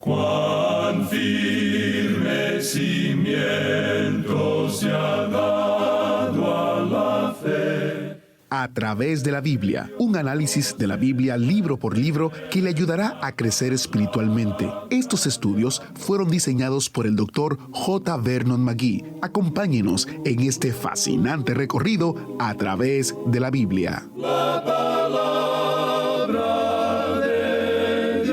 Cuán firme cimiento se ha dado a la fe. A través de la Biblia, un análisis de la Biblia libro por libro que le ayudará a crecer espiritualmente. Estos estudios fueron diseñados por el Dr. J. Vernon McGee. Acompáñenos en este fascinante recorrido a través de la Biblia. La palabra de Dios.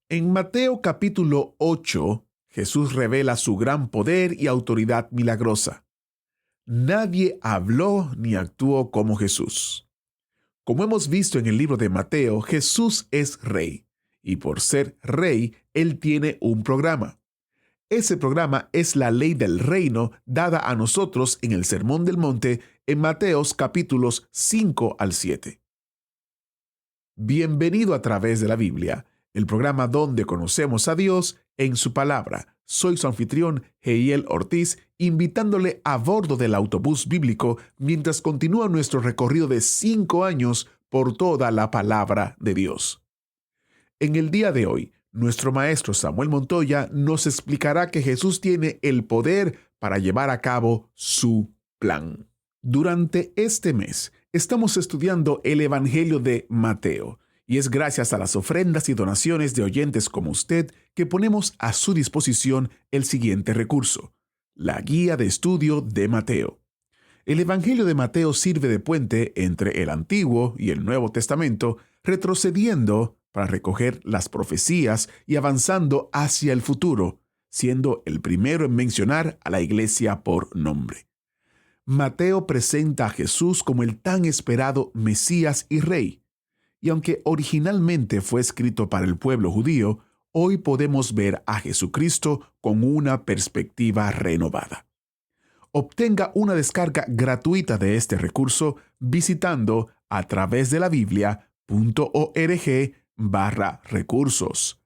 En Mateo capítulo 8, Jesús revela su gran poder y autoridad milagrosa. Nadie habló ni actuó como Jesús. Como hemos visto en el libro de Mateo, Jesús es rey, y por ser rey, él tiene un programa. Ese programa es la ley del reino dada a nosotros en el Sermón del Monte en Mateos capítulos 5 al 7. Bienvenido a través de la Biblia, el programa donde conocemos a Dios en su palabra. Soy su anfitrión, Heiel Ortiz, invitándole a bordo del autobús bíblico mientras continúa nuestro recorrido de 5 años por toda la palabra de Dios. En el día de hoy, nuestro maestro Samuel Montoya nos explicará que Jesús tiene el poder para llevar a cabo su plan. Durante este mes, estamos estudiando el Evangelio de Mateo. Y es gracias a las ofrendas y donaciones de oyentes como usted que ponemos a su disposición el siguiente recurso: la guía de estudio de Mateo. El Evangelio de Mateo sirve de puente entre el Antiguo y el Nuevo Testamento, retrocediendo para recoger las profecías y avanzando hacia el futuro, siendo el primero en mencionar a la iglesia por nombre. Mateo presenta a Jesús como el tan esperado Mesías y Rey. Y aunque originalmente fue escrito para el pueblo judío, hoy podemos ver a Jesucristo con una perspectiva renovada. Obtenga una descarga gratuita de este recurso visitando a través de la Biblia.org/recursos.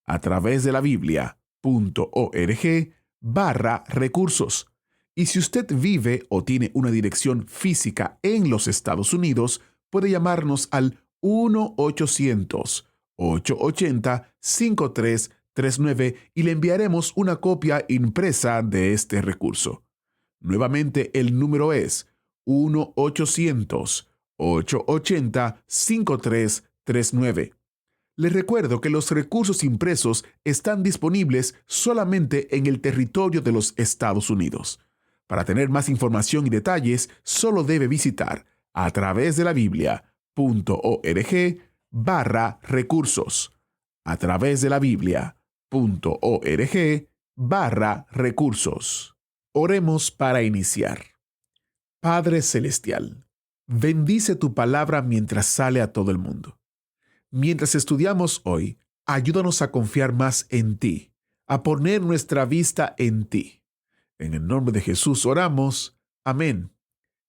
A través de la Biblia.org/recursos. Y si usted vive o tiene una dirección física en los Estados Unidos, puede llamarnos al 1-800-880-5339 y le enviaremos una copia impresa de este recurso. Nuevamente, el número es 1-800-880-5339. Les recuerdo que los recursos impresos están disponibles solamente en el territorio de los Estados Unidos. Para tener más información y detalles, solo debe visitar a través de la Biblia.org/recursos. A través de la Biblia.org/recursos. Oremos para iniciar. Padre Celestial, bendice tu palabra mientras sale a todo el mundo. Mientras estudiamos hoy, ayúdanos a confiar más en ti, a poner nuestra vista en ti. En el nombre de Jesús oramos. Amén.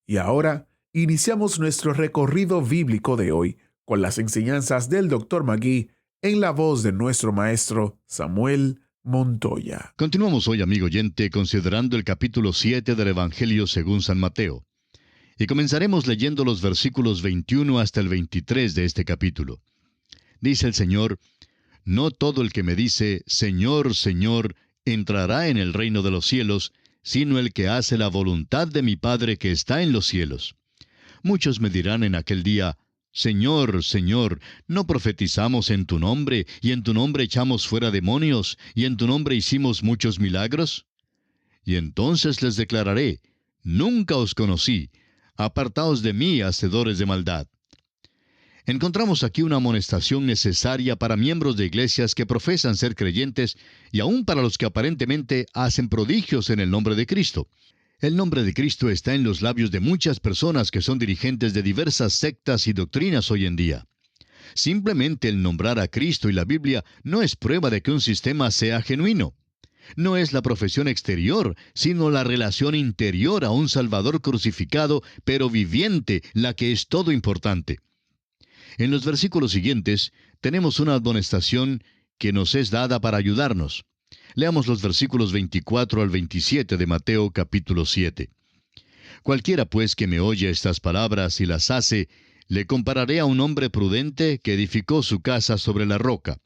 Y ahora, iniciamos nuestro recorrido bíblico de hoy con las enseñanzas del Dr. McGee en la voz de nuestro maestro Samuel Montoya. Continuamos hoy, amigo oyente, considerando el capítulo 7 del Evangelio según San Mateo. Y comenzaremos leyendo los versículos 21 hasta el 23 de este capítulo. Dice el Señor: No todo el que me dice, Señor, Señor, entrará en el reino de los cielos, sino el que hace la voluntad de mi Padre que está en los cielos. Muchos me dirán en aquel día: Señor, Señor, ¿no profetizamos en tu nombre, y en tu nombre echamos fuera demonios, y en tu nombre hicimos muchos milagros? Y entonces les declararé: Nunca os conocí, apartaos de mí, hacedores de maldad. Encontramos aquí una amonestación necesaria para miembros de iglesias que profesan ser creyentes y aún para los que aparentemente hacen prodigios en el nombre de Cristo. El nombre de Cristo está en los labios de muchas personas que son dirigentes de diversas sectas y doctrinas hoy en día. Simplemente el nombrar a Cristo y la Biblia no es prueba de que un sistema sea genuino. No es la profesión exterior, sino la relación interior a un Salvador crucificado, pero viviente, la que es todo importante. En los versículos siguientes tenemos una admonestación que nos es dada para ayudarnos. Leamos los versículos 24 al 27 de Mateo capítulo 7. Cualquiera pues que me oye estas palabras y las hace, Le compararé a un hombre prudente que edificó su casa sobre la roca.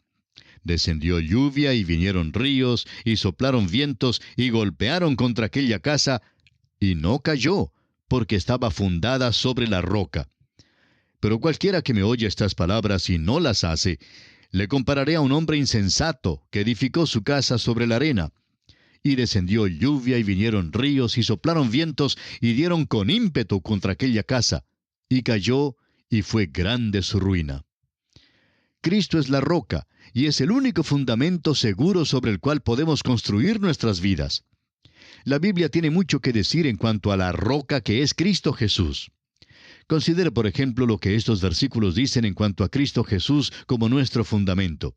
Descendió lluvia y vinieron ríos, y soplaron vientos, y golpearon contra aquella casa, y no cayó, porque estaba fundada sobre la roca. Pero cualquiera que me oye estas palabras y no las hace, le compararé a un hombre insensato que edificó su casa sobre la arena. Y descendió lluvia y vinieron ríos y soplaron vientos y dieron con ímpetu contra aquella casa. Y cayó y fue grande su ruina. Cristo es la roca y es el único fundamento seguro sobre el cual podemos construir nuestras vidas. La Biblia tiene mucho que decir en cuanto a la roca que es Cristo Jesús. Considere, por ejemplo, lo que estos versículos dicen en cuanto a Cristo Jesús como nuestro fundamento.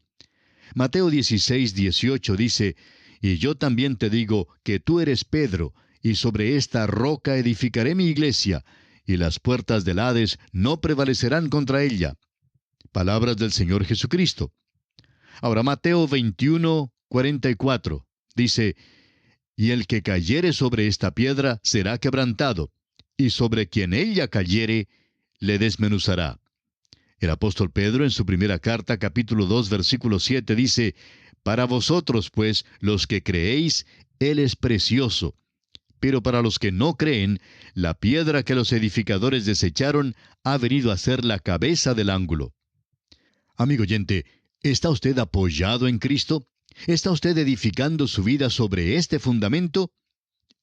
Mateo 16:18 dice, «Y yo también te digo que tú eres Pedro, y sobre esta roca edificaré mi iglesia, y las puertas del Hades no prevalecerán contra ella». Palabras del Señor Jesucristo. Ahora Mateo 21:44 dice, «Y el que cayere sobre esta piedra será quebrantado, y sobre quien ella cayere, le desmenuzará». El apóstol Pedro en su primera carta, capítulo 2, versículo 7, dice, «Para vosotros, pues, los que creéis, Él es precioso. Pero para los que no creen, la piedra que los edificadores desecharon ha venido a ser la cabeza del ángulo». Amigo oyente, ¿está usted apoyado en Cristo? ¿Está usted edificando su vida sobre este fundamento?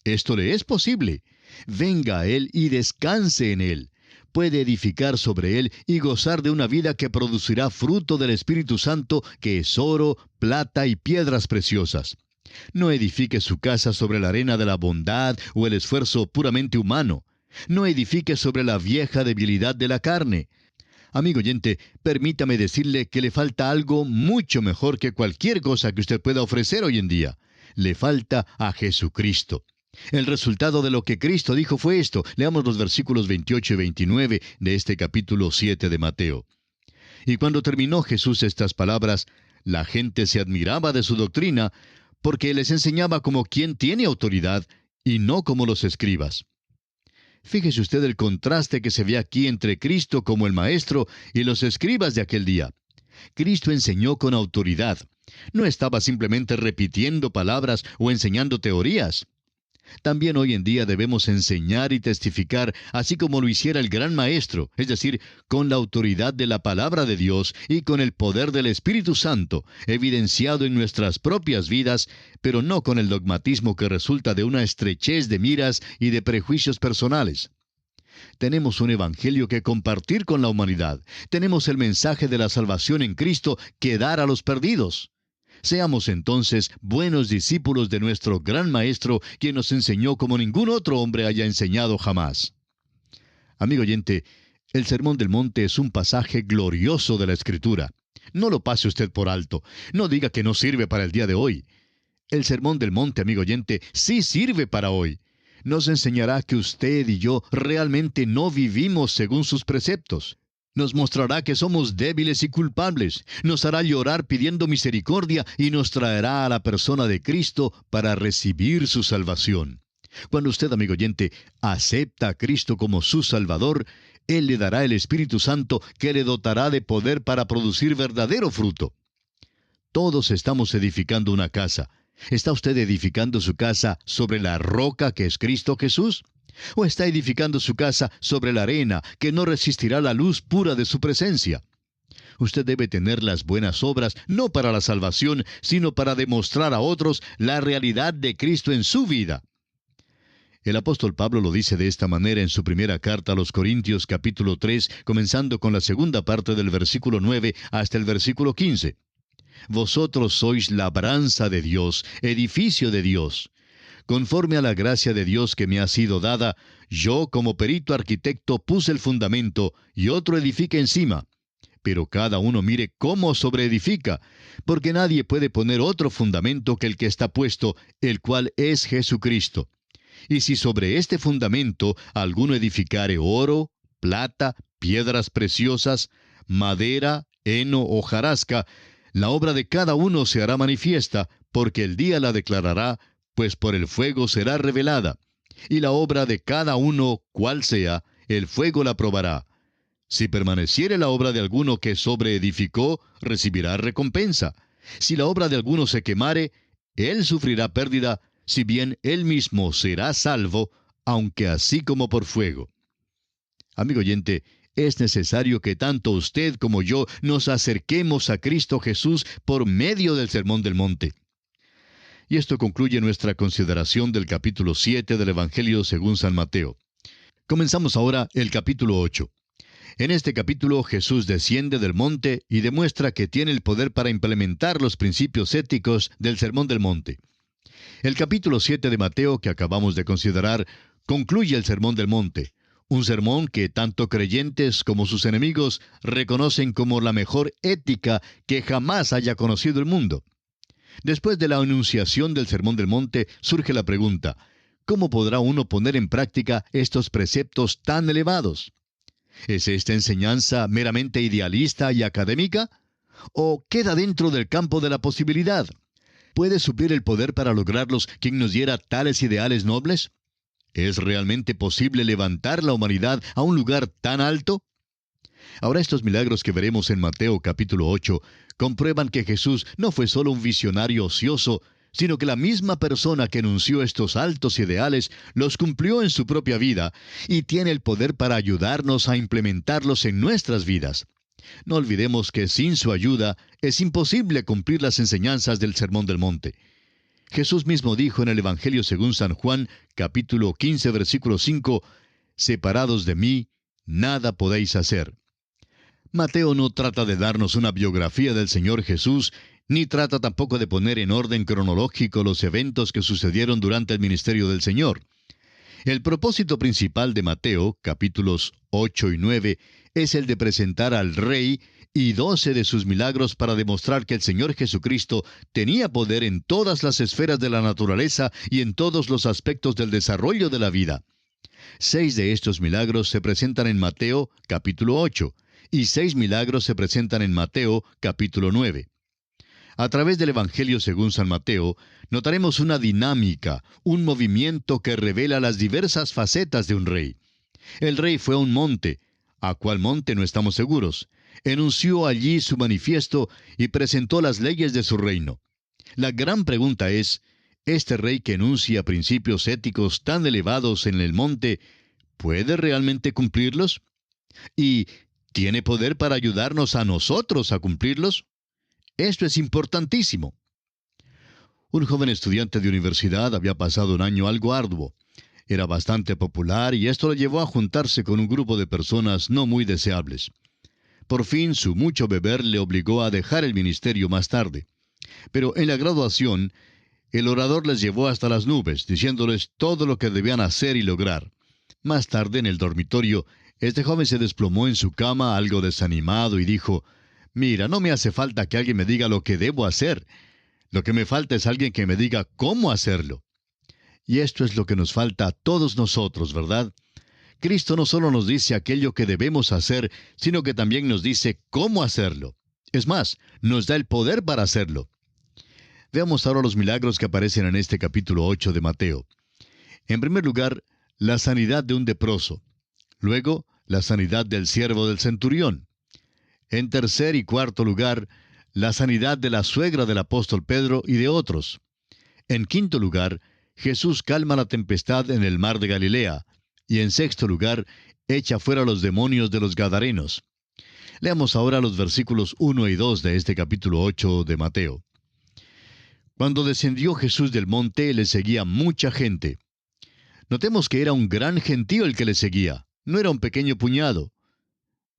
Esto le es posible. Venga a Él y descanse en Él. Puede edificar sobre Él y gozar de una vida que producirá fruto del Espíritu Santo, que es oro, plata y piedras preciosas. No edifique su casa sobre la arena de la bondad o el esfuerzo puramente humano. No edifique sobre la vieja debilidad de la carne. Amigo oyente, permítame decirle que le falta algo mucho mejor que cualquier cosa que usted pueda ofrecer hoy en día. Le falta a Jesucristo. El resultado de lo que Cristo dijo fue esto. Leamos los versículos 28 y 29 de este capítulo 7 de Mateo. «Y cuando terminó Jesús estas palabras, la gente se admiraba de su doctrina, porque les enseñaba como quien tiene autoridad, y no como los escribas». Fíjese usted el contraste que se ve aquí entre Cristo como el Maestro y los escribas de aquel día. Cristo enseñó con autoridad. No estaba simplemente repitiendo palabras o enseñando teorías. También hoy en día debemos enseñar y testificar, así como lo hiciera el gran Maestro, es decir, con la autoridad de la palabra de Dios y con el poder del Espíritu Santo, evidenciado en nuestras propias vidas, pero no con el dogmatismo que resulta de una estrechez de miras y de prejuicios personales. Tenemos un evangelio que compartir con la humanidad. Tenemos el mensaje de la salvación en Cristo que dar a los perdidos. Seamos entonces buenos discípulos de nuestro gran Maestro, quien nos enseñó como ningún otro hombre haya enseñado jamás. Amigo oyente, el Sermón del Monte es un pasaje glorioso de la Escritura. No lo pase usted por alto. No diga que no sirve para el día de hoy. El Sermón del Monte, amigo oyente, sí sirve para hoy. Nos enseñará que usted y yo realmente no vivimos según sus preceptos. Nos mostrará que somos débiles y culpables. Nos hará llorar pidiendo misericordia y nos traerá a la persona de Cristo para recibir su salvación. Cuando usted, amigo oyente, acepta a Cristo como su Salvador, Él le dará el Espíritu Santo que le dotará de poder para producir verdadero fruto. Todos estamos edificando una casa. ¿Está usted edificando su casa sobre la roca que es Cristo Jesús? ¿O está edificando su casa sobre la arena que no resistirá la luz pura de su presencia? Usted debe tener las buenas obras no para la salvación, sino para demostrar a otros la realidad de Cristo en su vida. El apóstol Pablo lo dice de esta manera en su primera carta a los Corintios capítulo 3, comenzando con la segunda parte del versículo 9 hasta el versículo 15. «Vosotros sois labranza de Dios, edificio de Dios. Conforme a la gracia de Dios que me ha sido dada, yo como perito arquitecto puse el fundamento y otro edifica encima. Pero cada uno mire cómo sobreedifica, porque nadie puede poner otro fundamento que el que está puesto, el cual es Jesucristo. Y si sobre este fundamento alguno edificare oro, plata, piedras preciosas, madera, heno o hojarasca, la obra de cada uno se hará manifiesta, porque el día la declarará, pues por el fuego será revelada. Y la obra de cada uno, cual sea, el fuego la probará. Si permaneciere la obra de alguno que sobreedificó, recibirá recompensa. Si la obra de alguno se quemare, él sufrirá pérdida, si bien él mismo será salvo, aunque así como por fuego. Amigo oyente, es necesario que tanto usted como yo nos acerquemos a Cristo Jesús por medio del Sermón del Monte. Y esto concluye nuestra consideración del capítulo 7 del Evangelio según San Mateo. Comenzamos ahora el capítulo 8. En este capítulo Jesús desciende del monte y demuestra que tiene el poder para implementar los principios éticos del Sermón del Monte. El capítulo 7 de Mateo que acabamos de considerar concluye el Sermón del Monte, un sermón que tanto creyentes como sus enemigos reconocen como la mejor ética que jamás haya conocido el mundo. Después de la enunciación del Sermón del Monte surge la pregunta: ¿cómo podrá uno poner en práctica estos preceptos tan elevados? ¿Es esta enseñanza meramente idealista y académica? ¿O queda dentro del campo de la posibilidad? ¿Puede suplir el poder para lograrlos quien nos diera tales ideales nobles? ¿Es realmente posible levantar la humanidad a un lugar tan alto? Ahora estos milagros que veremos en Mateo capítulo 8 comprueban que Jesús no fue solo un visionario ocioso, sino que la misma persona que enunció estos altos ideales los cumplió en su propia vida y tiene el poder para ayudarnos a implementarlos en nuestras vidas. No olvidemos que sin su ayuda es imposible cumplir las enseñanzas del Sermón del Monte. Jesús mismo dijo en el Evangelio según San Juan, capítulo 15, versículo 5, «Separados de mí, nada podéis hacer». Mateo no trata de darnos una biografía del Señor Jesús, ni trata tampoco de poner en orden cronológico los eventos que sucedieron durante el ministerio del Señor. El propósito principal de Mateo, capítulos 8 y 9, es el de presentar al Rey y 12 de sus milagros para demostrar que el Señor Jesucristo tenía poder en todas las esferas de la naturaleza y en todos los aspectos del desarrollo de la vida. 6 de estos milagros se presentan en Mateo, capítulo 8, y 6 milagros se presentan en Mateo, capítulo 9. A través del Evangelio según San Mateo, notaremos una dinámica, un movimiento que revela las diversas facetas de un rey. El rey fue a un monte. ¿A cuál monte? No estamos seguros. Enunció allí su manifiesto y presentó las leyes de su reino. La gran pregunta es, ¿este rey que enuncia principios éticos tan elevados en el monte, puede realmente cumplirlos? ¿Y tiene poder para ayudarnos a nosotros a cumplirlos? Esto es importantísimo. Un joven estudiante de universidad había pasado un año algo arduo. Era bastante popular y esto le llevó a juntarse con un grupo de personas no muy deseables. Por fin, su mucho beber le obligó a dejar el ministerio más tarde. Pero en la graduación, el orador les llevó hasta las nubes, diciéndoles todo lo que debían hacer y lograr. Más tarde, en el dormitorio, este joven se desplomó en su cama algo desanimado y dijo: «Mira, no me hace falta que alguien me diga lo que debo hacer. Lo que me falta es alguien que me diga cómo hacerlo». Y esto es lo que nos falta a todos nosotros, ¿verdad? Cristo no solo nos dice aquello que debemos hacer, sino que también nos dice cómo hacerlo. Es más, nos da el poder para hacerlo. Veamos ahora los milagros que aparecen en este capítulo 8 de Mateo. En primer lugar, la sanidad de un leproso. Luego, la sanidad del siervo del centurión. En tercer y cuarto lugar, la sanidad de la suegra del apóstol Pedro y de otros. En quinto lugar, Jesús calma la tempestad en el mar de Galilea. Y en sexto lugar, echa fuera los demonios de los Gadarenos. Leamos ahora los versículos 1 y 2 de este capítulo 8 de Mateo. Cuando descendió Jesús del monte, le seguía mucha gente. Notemos que era un gran gentío el que le seguía, no era un pequeño puñado.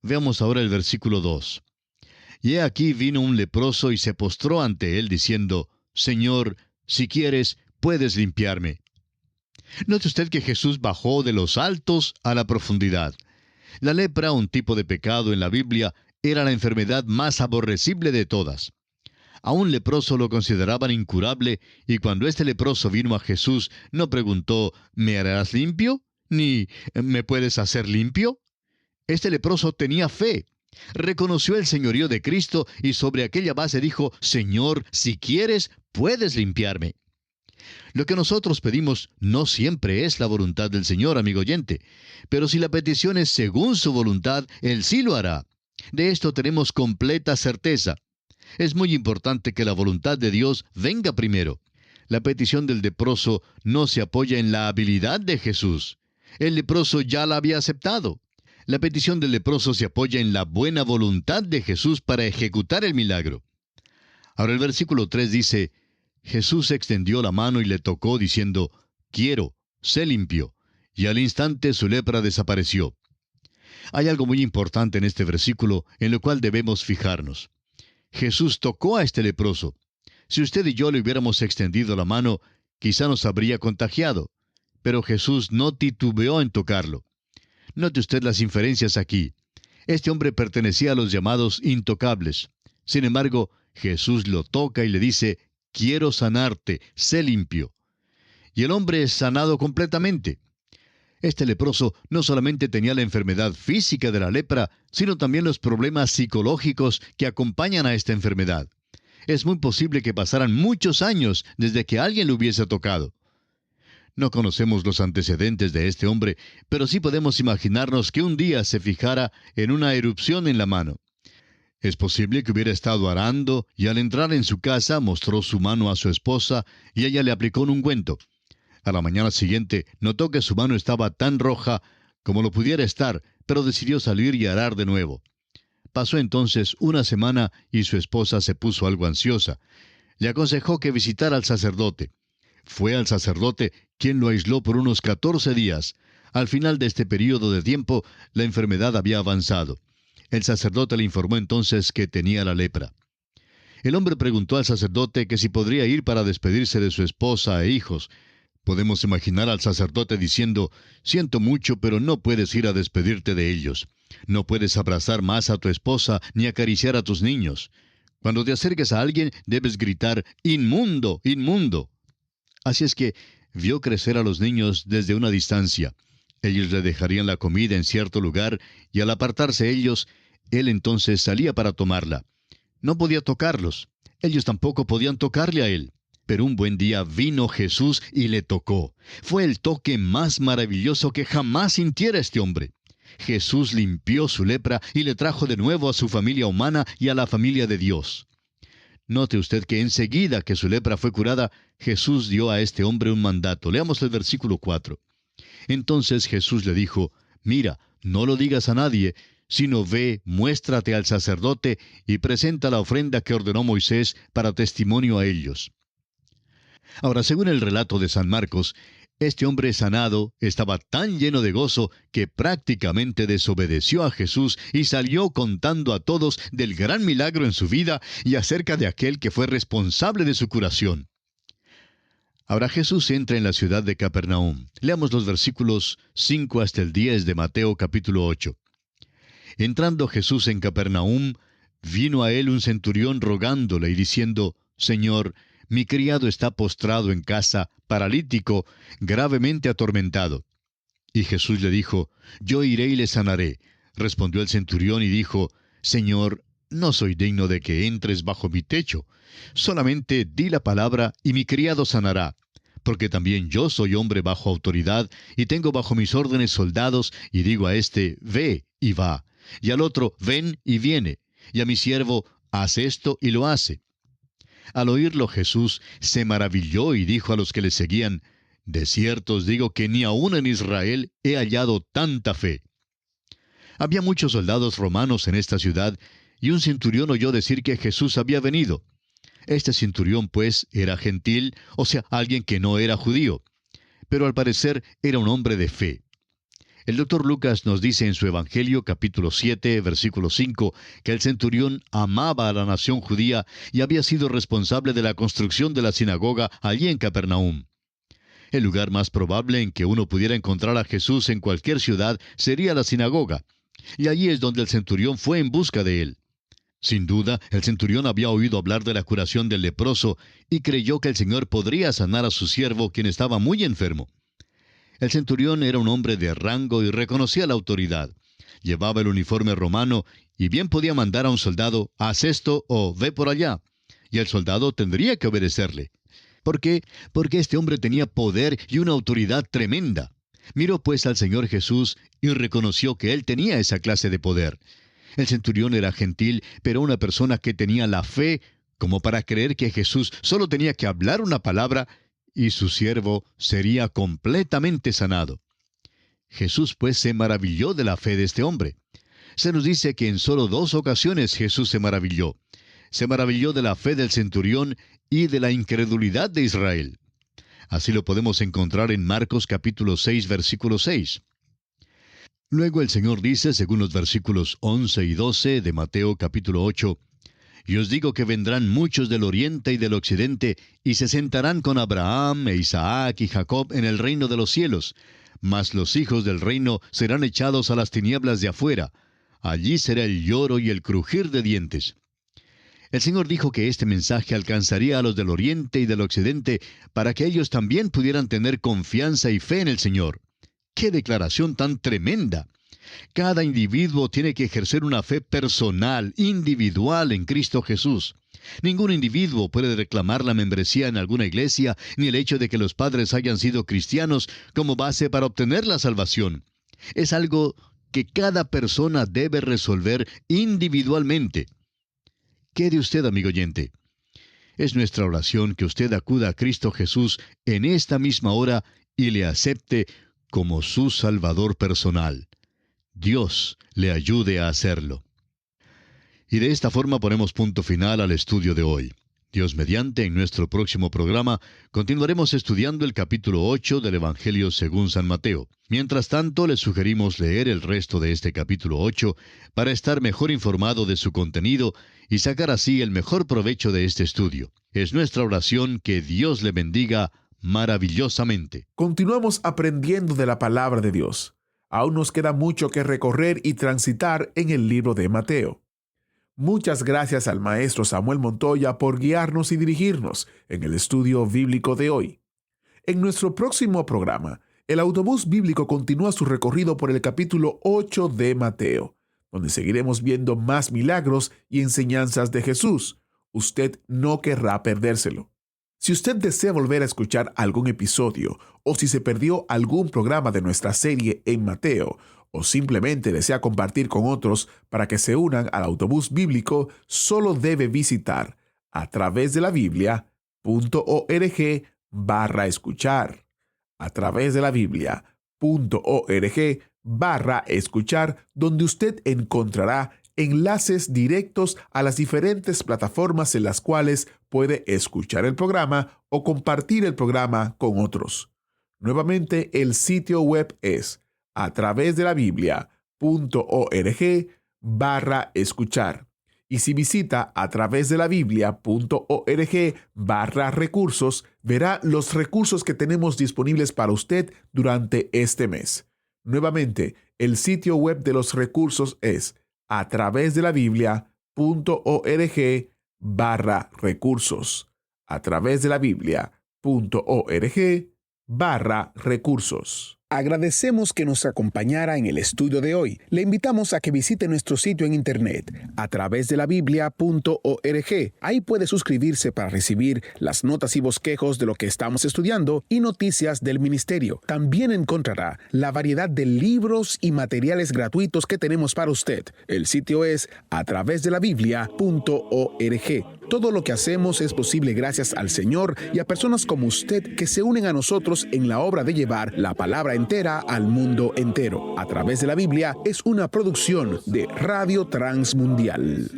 Veamos ahora el versículo 2. Y he aquí vino un leproso y se postró ante él, diciendo: «Señor, si quieres, puedes limpiarme». Note usted que Jesús bajó de los altos a la profundidad. La lepra, un tipo de pecado en la Biblia, era la enfermedad más aborrecible de todas. A un leproso lo consideraban incurable, y cuando este leproso vino a Jesús, no preguntó: «¿Me harás limpio?», ni «¿Me puedes hacer limpio?». Este leproso tenía fe. Reconoció el señorío de Cristo y sobre aquella base dijo: «Señor, si quieres, puedes limpiarme». Lo que nosotros pedimos no siempre es la voluntad del Señor, amigo oyente, pero si la petición es según su voluntad, Él sí lo hará. De esto tenemos completa certeza. Es muy importante que la voluntad de Dios venga primero. La petición del leproso no se apoya en la habilidad de Jesús. El leproso ya la había aceptado. La petición del leproso se apoya en la buena voluntad de Jesús para ejecutar el milagro. Ahora el versículo 3 dice, Jesús extendió la mano y le tocó, diciendo, quiero, sé limpio. Y al instante su lepra desapareció. Hay algo muy importante en este versículo en lo cual debemos fijarnos. Jesús tocó a este leproso. Si usted y yo le hubiéramos extendido la mano, quizá nos habría contagiado. Pero Jesús no titubeó en tocarlo. Note usted las inferencias aquí. Este hombre pertenecía a los llamados intocables. Sin embargo, Jesús lo toca y le dice, quiero sanarte, sé limpio. Y el hombre es sanado completamente. Este leproso no solamente tenía la enfermedad física de la lepra, sino también los problemas psicológicos que acompañan a esta enfermedad. Es muy posible que pasaran muchos años desde que alguien lo hubiese tocado. No conocemos los antecedentes de este hombre, pero sí podemos imaginarnos que un día se fijara en una erupción en la mano. Es posible que hubiera estado arando y al entrar en su casa mostró su mano a su esposa y ella le aplicó un ungüento. A la mañana siguiente notó que su mano estaba tan roja como lo pudiera estar, pero decidió salir y arar de nuevo. Pasó entonces una semana y su esposa se puso algo ansiosa. Le aconsejó que visitara al sacerdote. Fue al sacerdote, quien lo aisló por unos 14 días. Al final de este período de tiempo, la enfermedad había avanzado. El sacerdote le informó entonces que tenía la lepra. El hombre preguntó al sacerdote que si podría ir para despedirse de su esposa e hijos. Podemos imaginar al sacerdote diciendo, siento mucho, pero no puedes ir a despedirte de ellos. No puedes abrazar más a tu esposa ni acariciar a tus niños. Cuando te acerques a alguien, debes gritar, inmundo, inmundo. Así es que vio crecer a los niños desde una distancia. Ellos le dejarían la comida en cierto lugar, y al apartarse ellos, él entonces salía para tomarla. No podía tocarlos. Ellos tampoco podían tocarle a él. Pero un buen día vino Jesús y le tocó. Fue el toque más maravilloso que jamás sintiera este hombre. Jesús limpió su lepra y le trajo de nuevo a su familia humana y a la familia de Dios. Note usted que enseguida que su lepra fue curada, Jesús dio a este hombre un mandato. Leamos el versículo 4. Entonces Jesús le dijo, mira, no lo digas a nadie, sino ve, muéstrate al sacerdote y presenta la ofrenda que ordenó Moisés para testimonio a ellos. Ahora, según el relato de San Marcos, este hombre sanado estaba tan lleno de gozo que prácticamente desobedeció a Jesús y salió contando a todos del gran milagro en su vida y acerca de aquel que fue responsable de su curación. Ahora Jesús entra en la ciudad de Capernaum. Leamos los versículos 5 hasta el 10 de Mateo capítulo 8. Entrando Jesús en Capernaum, vino a él un centurión rogándole y diciendo, Señor, mi criado está postrado en casa, paralítico, gravemente atormentado. Y Jesús le dijo, yo iré y le sanaré. Respondió el centurión y dijo, Señor, no soy digno de que entres bajo mi techo. Solamente di la palabra y mi criado sanará. Porque también yo soy hombre bajo autoridad y tengo bajo mis órdenes soldados y digo a este, ve y va. Y al otro, ven y viene. Y a mi siervo, haz esto y lo hace. Al oírlo Jesús se maravilló y dijo a los que le seguían, de cierto os digo que ni aun en Israel he hallado tanta fe. Había muchos soldados romanos en esta ciudad, y un centurión oyó decir que Jesús había venido. Este centurión, pues, era gentil, o sea, alguien que no era judío, pero al parecer era un hombre de fe. El doctor Lucas nos dice en su Evangelio, capítulo 7, versículo 5, que el centurión amaba a la nación judía y había sido responsable de la construcción de la sinagoga allí en Capernaum. El lugar más probable en que uno pudiera encontrar a Jesús en cualquier ciudad sería la sinagoga, y allí es donde el centurión fue en busca de él. Sin duda, el centurión había oído hablar de la curación del leproso y creyó que el Señor podría sanar a su siervo, quien estaba muy enfermo. El centurión era un hombre de rango y reconocía la autoridad. Llevaba el uniforme romano y bien podía mandar a un soldado, haz esto o ve por allá. Y el soldado tendría que obedecerle. ¿Por qué? Porque este hombre tenía poder y una autoridad tremenda. Miró pues al Señor Jesús y reconoció que él tenía esa clase de poder. El centurión era gentil, pero una persona que tenía la fe como para creer que Jesús solo tenía que hablar una palabra y su siervo sería completamente sanado. Jesús pues se maravilló de la fe de este hombre. Se nos dice que en solo 2 ocasiones Jesús se maravilló. Se maravilló de la fe del centurión y de la incredulidad de Israel. Así lo podemos encontrar en Marcos capítulo 6, versículo 6. Luego el Señor dice, según los versículos 11 y 12 de Mateo capítulo 8, «Y os digo que vendrán muchos del oriente y del occidente, y se sentarán con Abraham e Isaac y Jacob en el reino de los cielos, mas los hijos del reino serán echados a las tinieblas de afuera. Allí será el lloro y el crujir de dientes». El Señor dijo que este mensaje alcanzaría a los del oriente y del occidente para que ellos también pudieran tener confianza y fe en el Señor. ¡Qué declaración tan tremenda! Cada individuo tiene que ejercer una fe personal, individual en Cristo Jesús. Ningún individuo puede reclamar la membresía en alguna iglesia, ni el hecho de que los padres hayan sido cristianos como base para obtener la salvación. Es algo que cada persona debe resolver individualmente. ¿Qué de usted, amigo oyente? Es nuestra oración que usted acuda a Cristo Jesús en esta misma hora y le acepte como su Salvador personal. Dios le ayude a hacerlo. Y de esta forma ponemos punto final al estudio de hoy. Dios mediante, en nuestro próximo programa, continuaremos estudiando el capítulo 8 del Evangelio según San Mateo. Mientras tanto, le sugerimos leer el resto de este capítulo 8 para estar mejor informado de su contenido y sacar así el mejor provecho de este estudio. Es nuestra oración que Dios le bendiga maravillosamente. Continuamos aprendiendo de la palabra de Dios. Aún nos queda mucho que recorrer y transitar en el libro de Mateo. Muchas gracias al maestro Samuel Montoya por guiarnos y dirigirnos en el estudio bíblico de hoy. En nuestro próximo programa, el autobús bíblico continúa su recorrido por el capítulo 8 de Mateo, donde seguiremos viendo más milagros y enseñanzas de Jesús. Usted no querrá perdérselo. Si usted desea volver a escuchar algún episodio o si se perdió algún programa de nuestra serie en Mateo o simplemente desea compartir con otros para que se unan al autobús bíblico, solo debe visitar a través de la Biblia.org/escuchar. A través de la Biblia.org/escuchar, donde usted encontrará enlaces directos a las diferentes plataformas en las cuales puede escuchar el programa o compartir el programa con otros. Nuevamente, el sitio web es a través de la Biblia.org/escuchar. Y si visita a través de la Biblia.org/recursos, verá los recursos que tenemos disponibles para usted durante este mes. Nuevamente, el sitio web de los recursos es a través de la Biblia.org/recursos. A través de la Biblia.org/recursos. Agradecemos que nos acompañara en el estudio de hoy. Le invitamos a que visite nuestro sitio en internet a través de la Biblia.org. Ahí puede suscribirse para recibir las notas y bosquejos de lo que estamos estudiando y noticias del ministerio. También encontrará la variedad de libros y materiales gratuitos que tenemos para usted. El sitio es a través de la Biblia.org. Todo lo que hacemos es posible gracias al Señor y a personas como usted que se unen a nosotros en la obra de llevar la palabra entera al mundo entero. A través de la Biblia es una producción de Radio Transmundial.